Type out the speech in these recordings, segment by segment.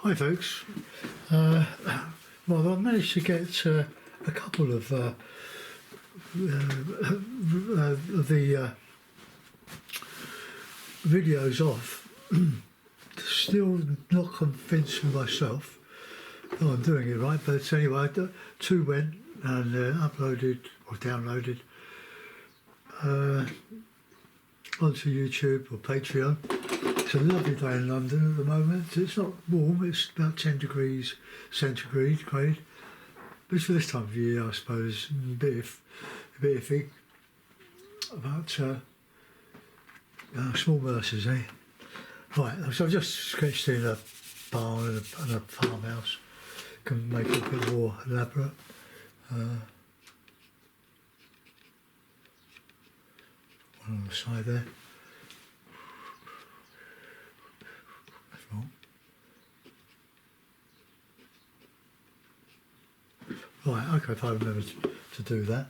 Hi folks. Well, I managed to get a couple of the videos off. Still not convinced with myself that I'm doing it right, but anyway, two went and uploaded or downloaded onto YouTube or Patreon. It's a lovely day in London at the moment. It's not warm, it's about 10 degrees centigrade, but it's for this time of year, I suppose, a bit iffy. But small mercies, eh? Right, so I've just sketched in a barn and a farmhouse. Can make it a bit more elaborate. One on the side there. Right, okay, if I remember to do that.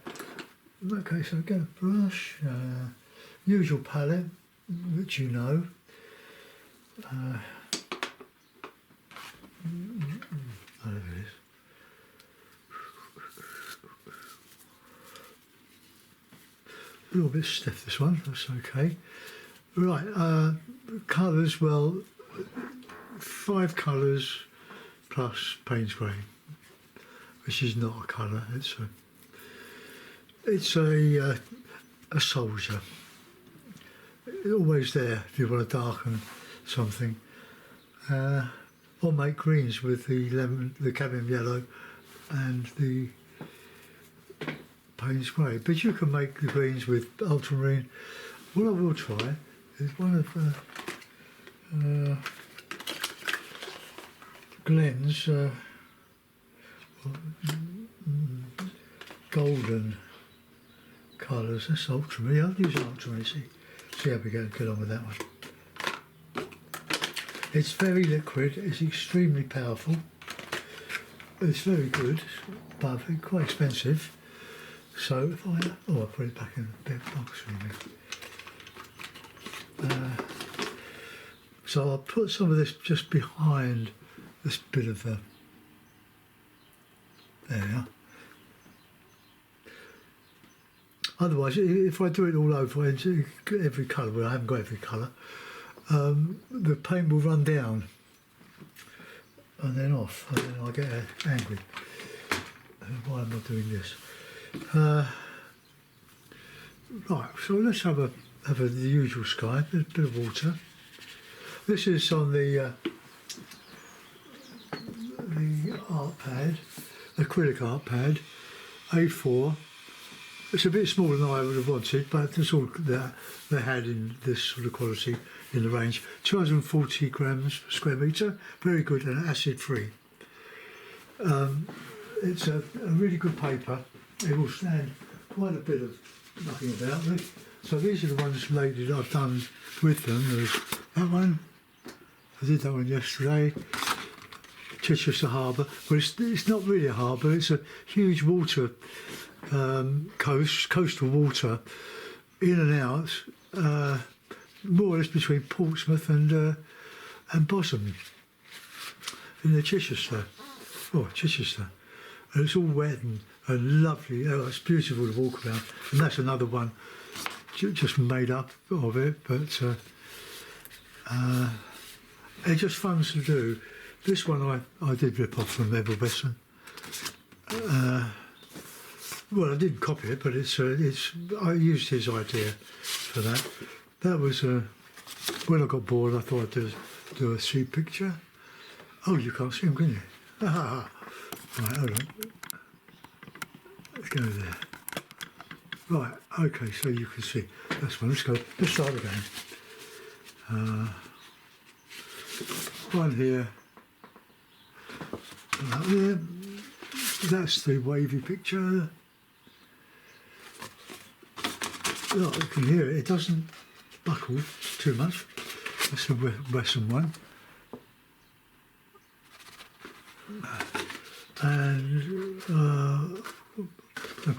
Okay, so get a brush, usual palette, which you know. There it is. A little bit stiff, this one, that's okay. Right, colours, well, 5 colours plus Payne's grey, which is not a colour, it's a soldier. Always there if you want to darken something. Or make greens with the cadmium yellow and the Payne's grey. But you can make the greens with ultramarine. What I will try is one of Glenn's golden colours. That's ultramarine. I'll use ultramarine. See how we get on with that one. It's very liquid. It's extremely powerful. It's very good, but quite expensive. So if I'll put it back in the big box for me. So I'll put some of this just behind this bit of the. There we are. Otherwise, if I do it all over into every colour, well, I haven't got every colour, the paint will run down and then off, and then I get angry. Why am I doing this? Right, so let's have the usual sky, a bit of water. This is on the art pad, acrylic art pad, A4. It's a bit smaller than I would have wanted, but that's all that they had in this sort of quality in the range. 240 grams per square metre, very good and acid free. It's a really good paper. It will stand quite a bit of knocking about with. So these are the ones lately that I've done with them. There's that one. I did that one yesterday. Chichester Harbour. Well, it's not really a harbour. It's a huge water coastal water, in and out, more or less between Portsmouth and Bosham in the Chichester. Oh, Chichester. And it's all wet and lovely. Oh, it's beautiful to walk around. And that's another one just made up of it, but it's just fun to do. This one I did rip off from Neville Besson. Well, I didn't copy it, but I used his idea for that. That was when I got bored, I thought I'd do a street picture. Oh, you can't see him, can you? Right, hold on. Let's go there. Right, okay, so you can see. That's one. Let's start again. One here. One there. That's the wavy picture. Look, you can hear it. It doesn't buckle too much. That's a Western one. And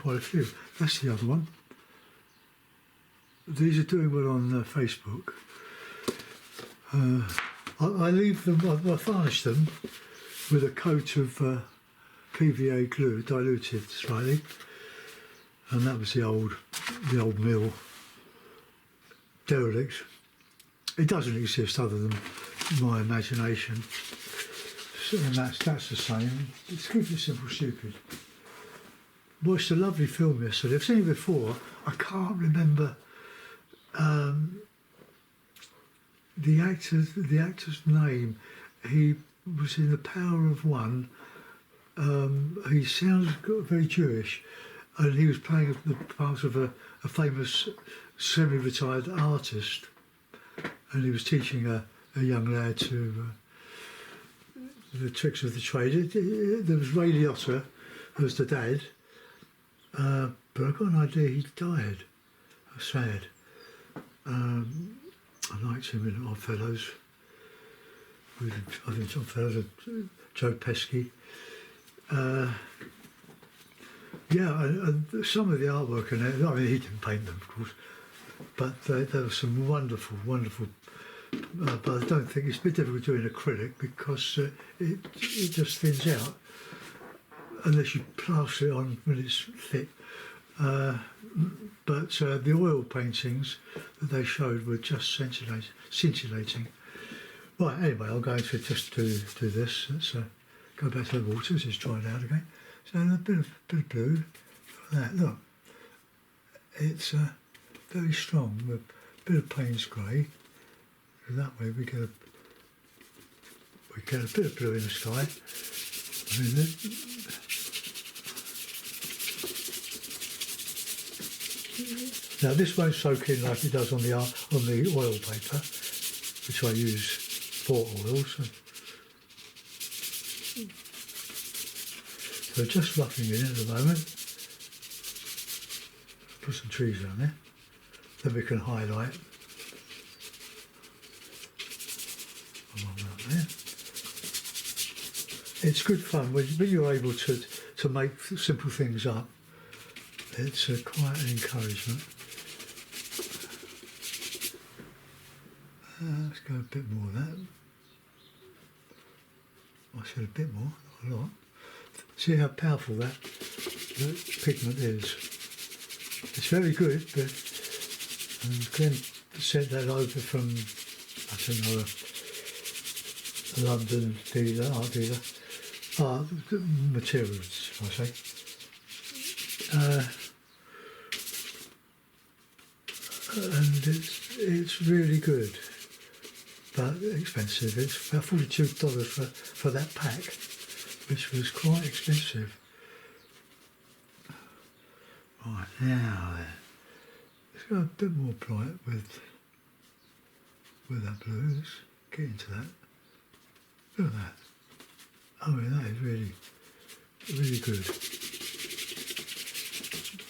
quite a few. That's the other one. These are doing well on Facebook. I leave them. I varnish them with a coat of PVA glue, diluted slightly, and that was the old mill derelict. It doesn't exist other than my imagination. So, and that's the same. It's Keep It Simple, Stupid. Watched a lovely film yesterday. I've seen it before. I can't remember the actor's name. He was in The Power of One. He sounds very Jewish, and he was playing the part of a famous semi-retired artist, and he was teaching a young lad to the tricks of the trade. There was Ray Liotta as the dad, but I got an idea he died. I was sad. I liked him in Oddfellows. I think Oddfellows, Joe Pesci. And some of the artwork in it, I mean, he didn't paint them, of course, but there was some wonderful, but I don't think it's a bit difficult doing acrylic because it just thins out unless you plaster it on when it's thick. But the oil paintings that they showed were just scintillating. Right, anyway, I'll go into just to do this. Let's go back to the water. It's dried out again. So a bit of blue for that. Look, it's very strong. A bit of Payne's grey. That way we get a bit of blue in the sky. Now this won't soak in like it does on the oil paper, which I use for oils. So just roughing it in at the moment. Put some trees down there. Then we can highlight. Along there. It's good fun when you're able to make simple things up. It's quite an encouragement. Let's go a bit more of that. I said a bit more, not a lot. See how powerful that pigment is. It's very good, but Glenn sent that over from, I don't know, a London art dealer, materials, I say. And it's really good, but expensive. It's about $42 for that pack, which was quite expensive. Right, now then, let's go a bit more bright with that blue. Let's get into that. Look at that. I mean, that is really, really good.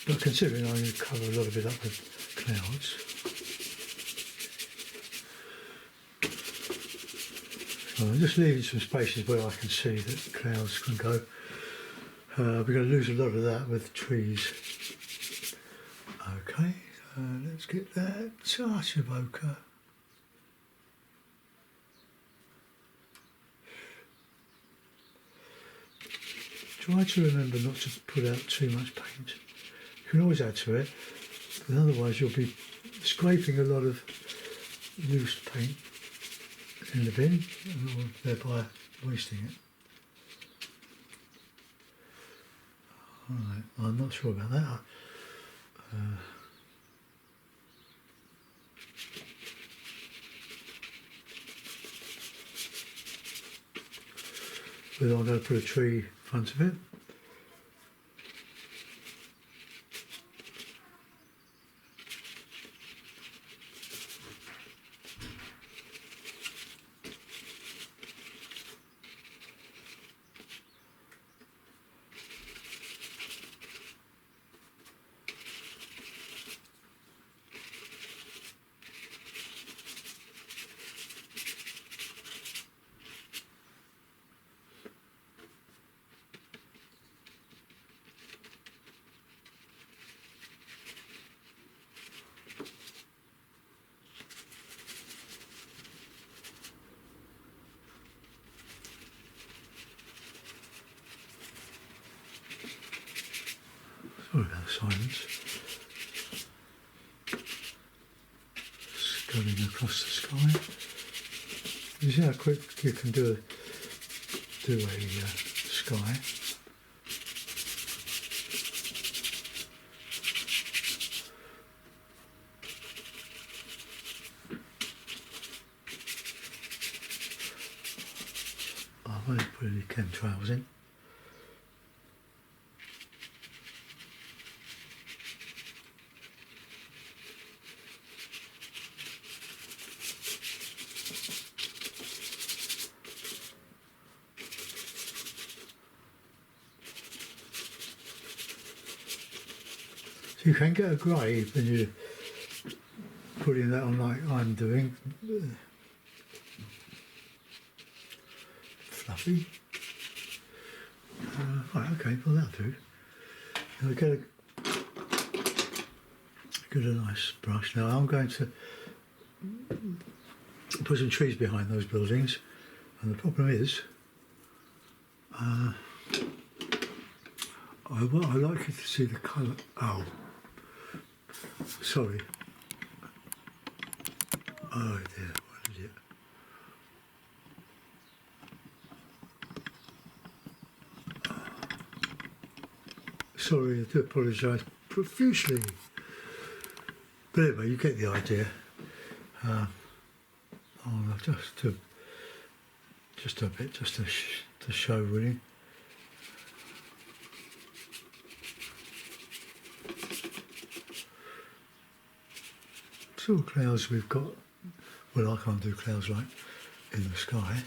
But considering I'm going to cover a lot of it up with clouds, so I'm just leaving some spaces where I can see that clouds can go. We're going to lose a lot of that with trees. Okay, so let's get that touch of ochre. Try to remember not to put out too much paint. You can always add to it, but otherwise you'll be scraping a lot of loose paint in the bin, and thereby wasting it. Alright, I'm not sure about that. But I'm going to put a tree in front of it. silence. Sculling across the sky. You see how quick you can do a sky. I've only put any chemtrails in. You can get a grey when you're putting that on like I'm doing. Fluffy. Right, okay, well that'll do. Now get a nice brush. Now I'm going to put some trees behind those buildings, and the problem is I like you to see the colour. Oh. Sorry. Oh dear, what is it? Sorry, I do apologise profusely. But anyway, you get the idea. Oh, just a bit, just to show really. Sort of clouds we've got. Well, I can't do clouds like in the sky.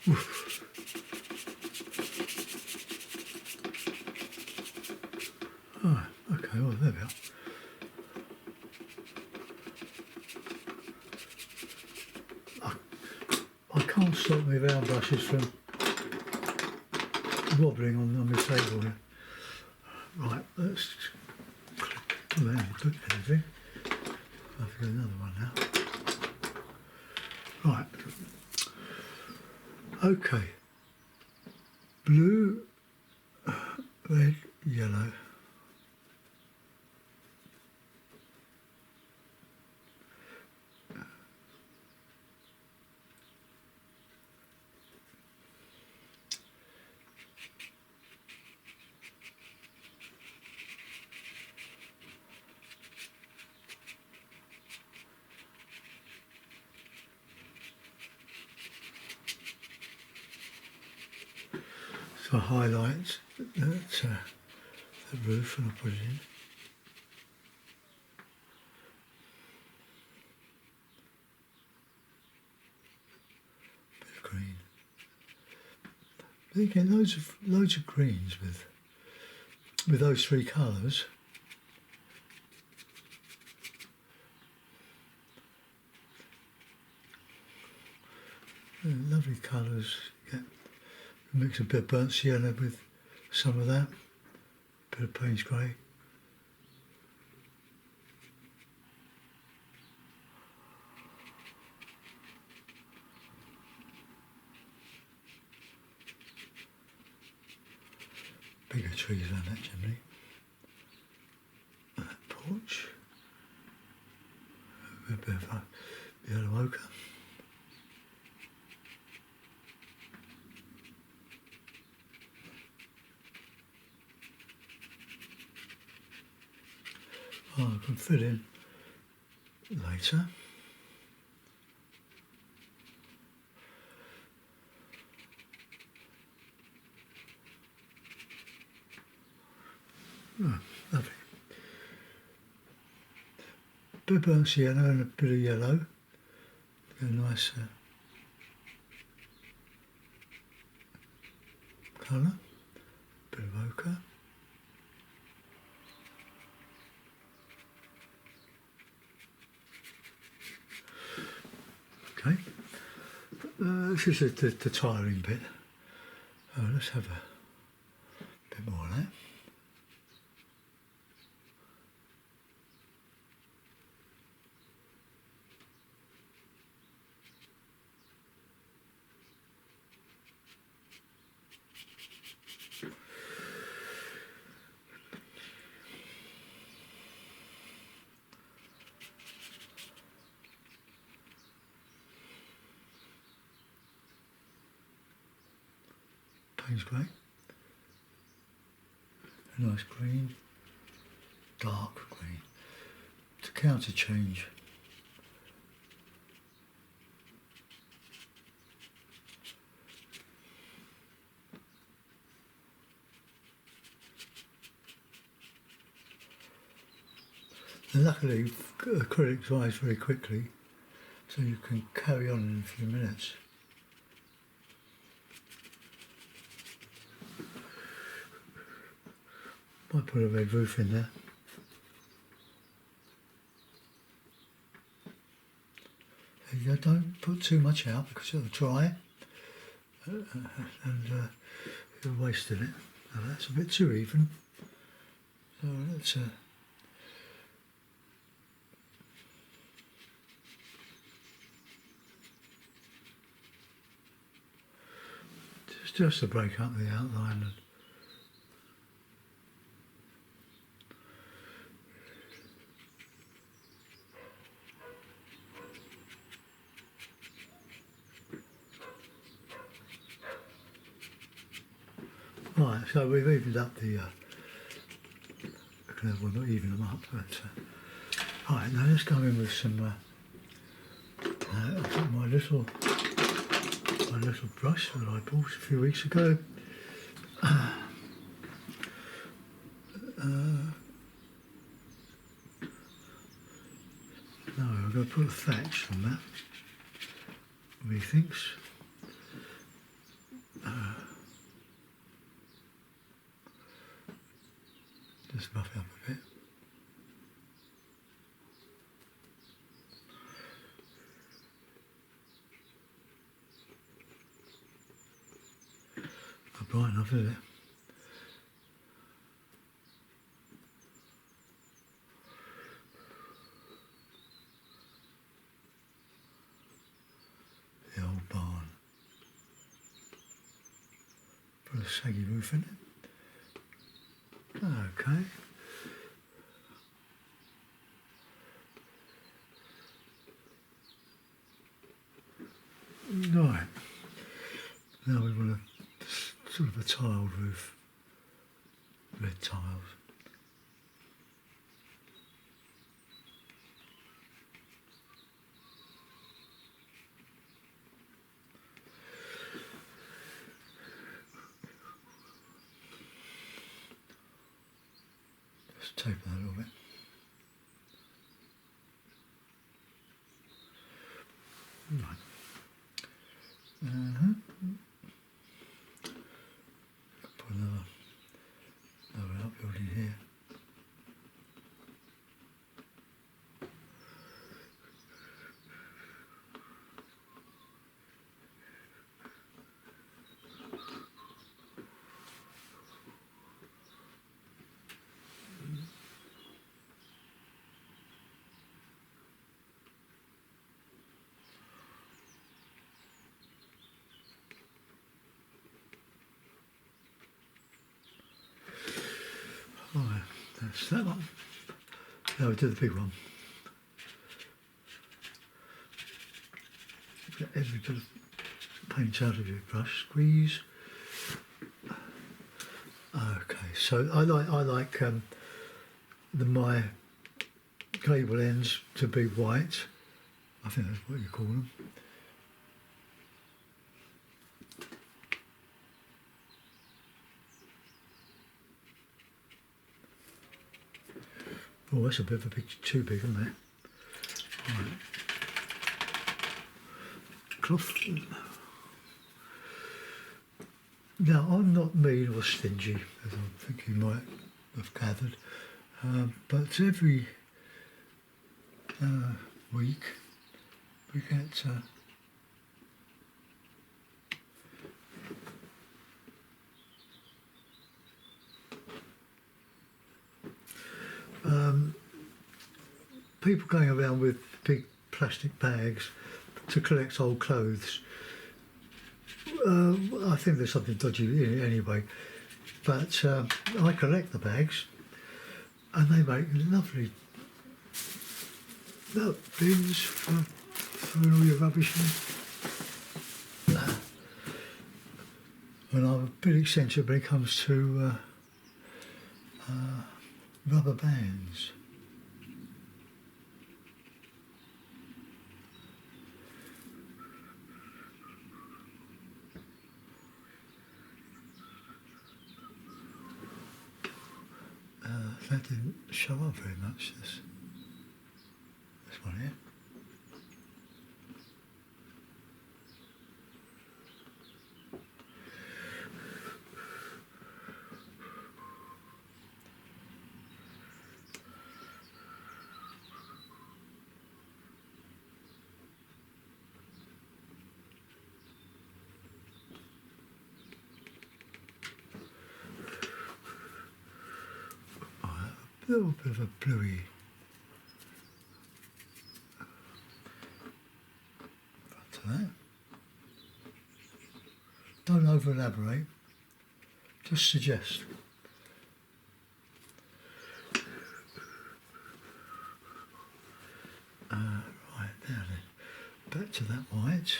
Oof. Oh, okay, well there we are. I can't stop my round brushes from wobbling on the table here. Right, let's put anything. I've got another one now. Right. Okay. Blue, red, yellow. So I highlight the roof and I put it in. Bit of green. But you get loads of greens with those three colours. Lovely colours. You get mix a bit of burnt sienna with some of that, a bit of Payne's grey. Bigger trees around that chimney. And that porch. A bit of yellow ochre. Oh, I can fill in later. Oh, lovely. Bit of burnt sienna and a bit of yellow. Get a nice colour. Bit of ochre. Okay, this is the tiling bit. Let's have a bit more of that. green's great. A nice green, dark green. To counter change. And luckily, acrylic dries very quickly, so you can carry on in a few minutes. Might put a red roof in there. You don't put too much out because it'll dry and you're wasting it. Now that's a bit too even. So let's just to break up the outline. Right, so we've evened up the, well, not even them up, but, right, now let's go in with some, I've got my little brush that I bought a few weeks ago. No, I'm going to put a thatch on that, methinks. Just buff it up a bit. Not bright enough, is it? The old barn. Put a saggy roof in it. Okay. Right. Now we want a sort of a tiled roof. Red tiles. Just tape that a little bit. Right. Put another outbuilding here. Right, that's that one. Now we do the big one. Get every bit of paint out of your brush, squeeze. Okay, so I like my cable ends to be white. I think that's what you call them. Oh, that's a bit of a bit too big, isn't it? Right. Cloth. Now, I'm not mean or stingy, as I think you might have gathered, but every week we get people going around with big plastic bags to collect old clothes. I think there's something dodgy in it anyway, but I collect the bags and they make lovely bins for throwing all your rubbish in. And I'm a bit eccentric when it comes to rubber bands. That didn't show up very much, this one here. A little bit of a bluey front to that. Don't over elaborate, just suggest. Right, now then, back to that white.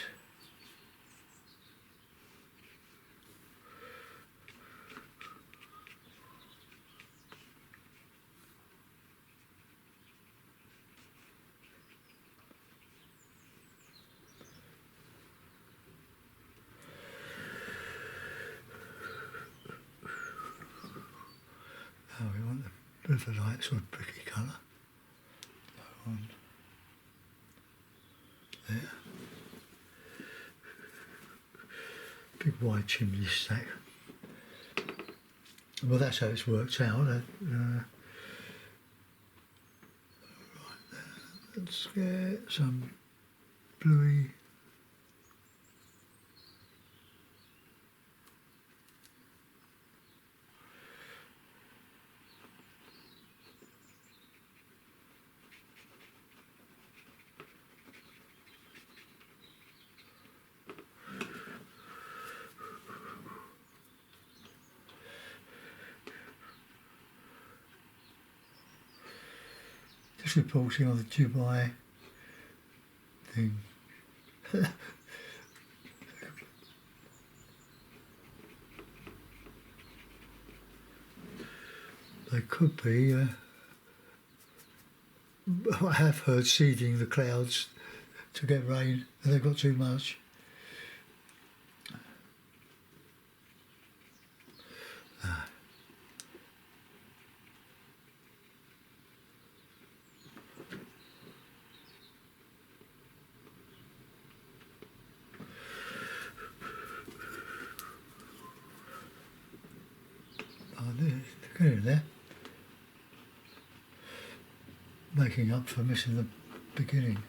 Now we want a bit of a light sort of bricky colour. That one there. Big wide chimney stack. Well, that's how it's worked out. Right there. Let's get some bluey. Just reporting on the Dubai thing. They could be, I have heard, seeding the clouds to get rain, and they've got too much. Get in there. Making up for missing the beginning.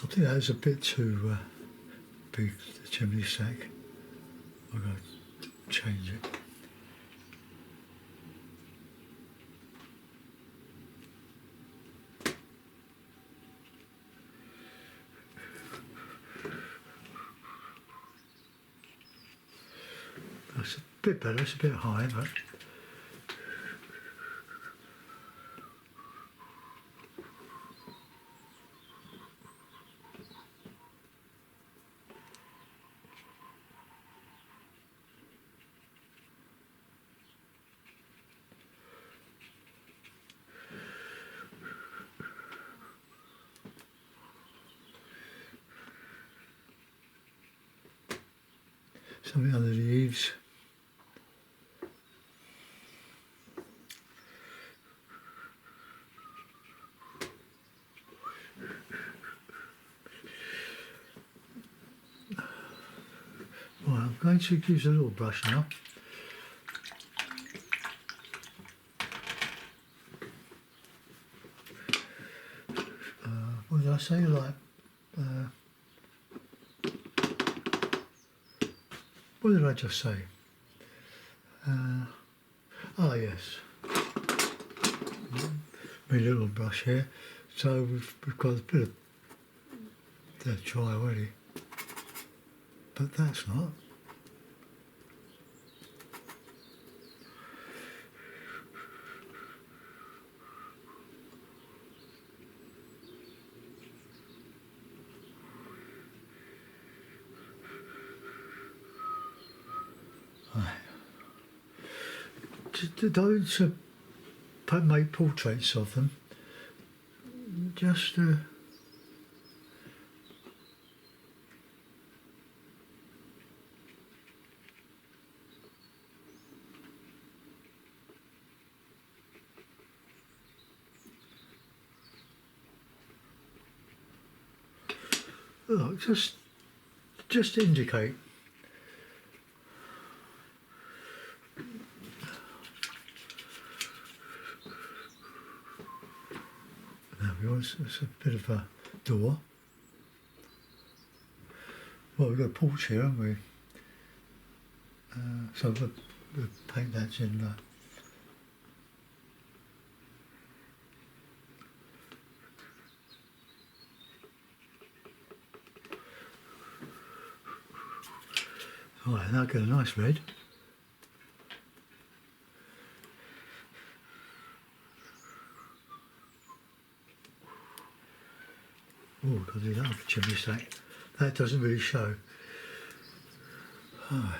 I think that was a bit too big, the chimney stack. I've got to change it. It's a bit better, it's a bit high, but something under the eaves. Right, I'm going to use a little brush now. What did I say? Like, what did I just say? Oh yes, my little brush here. So we've got a bit of that dry already, but that's not. Don't make portraits of them. Just look, just indicate. There we go. It's a bit of a door. Well, we've got a porch here, haven't we? So we'll paint that in. Alright, now get a nice red. Oh, got to do that on the chimney stack. That doesn't really show. Alright.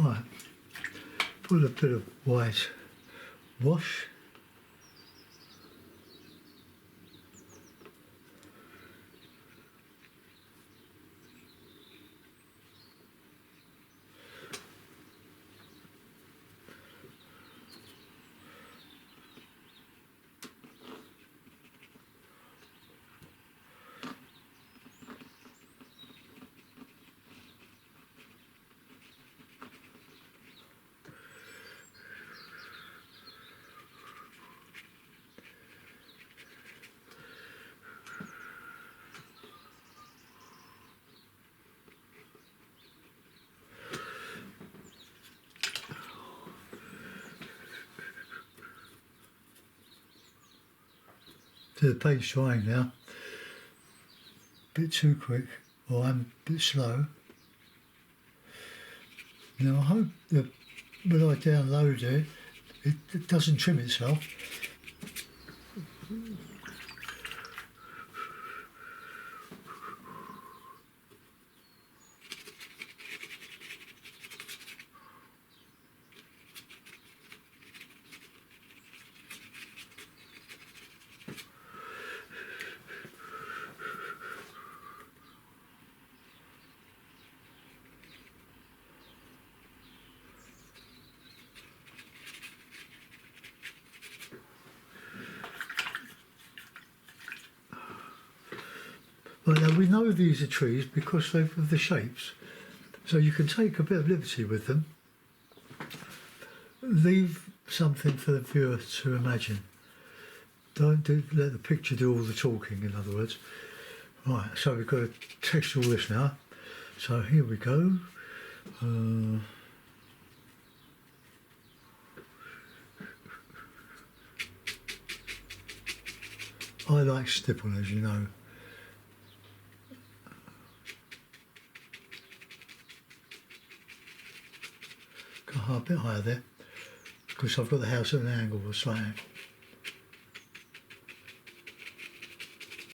Right, put a bit of white wash. The paint's drying now. Bit too quick, or I'm a bit slow. Now I hope that when I download it, it doesn't trim itself. Well, now we know these are trees because of the shapes, so you can take a bit of liberty with them. Leave something for the viewer to imagine. Don't let the picture do all the talking, in other words. Right, so we've got to texture all this now. So here we go. I like stipple, as you know. Got a bit higher there because I've got the house at an angle or slant.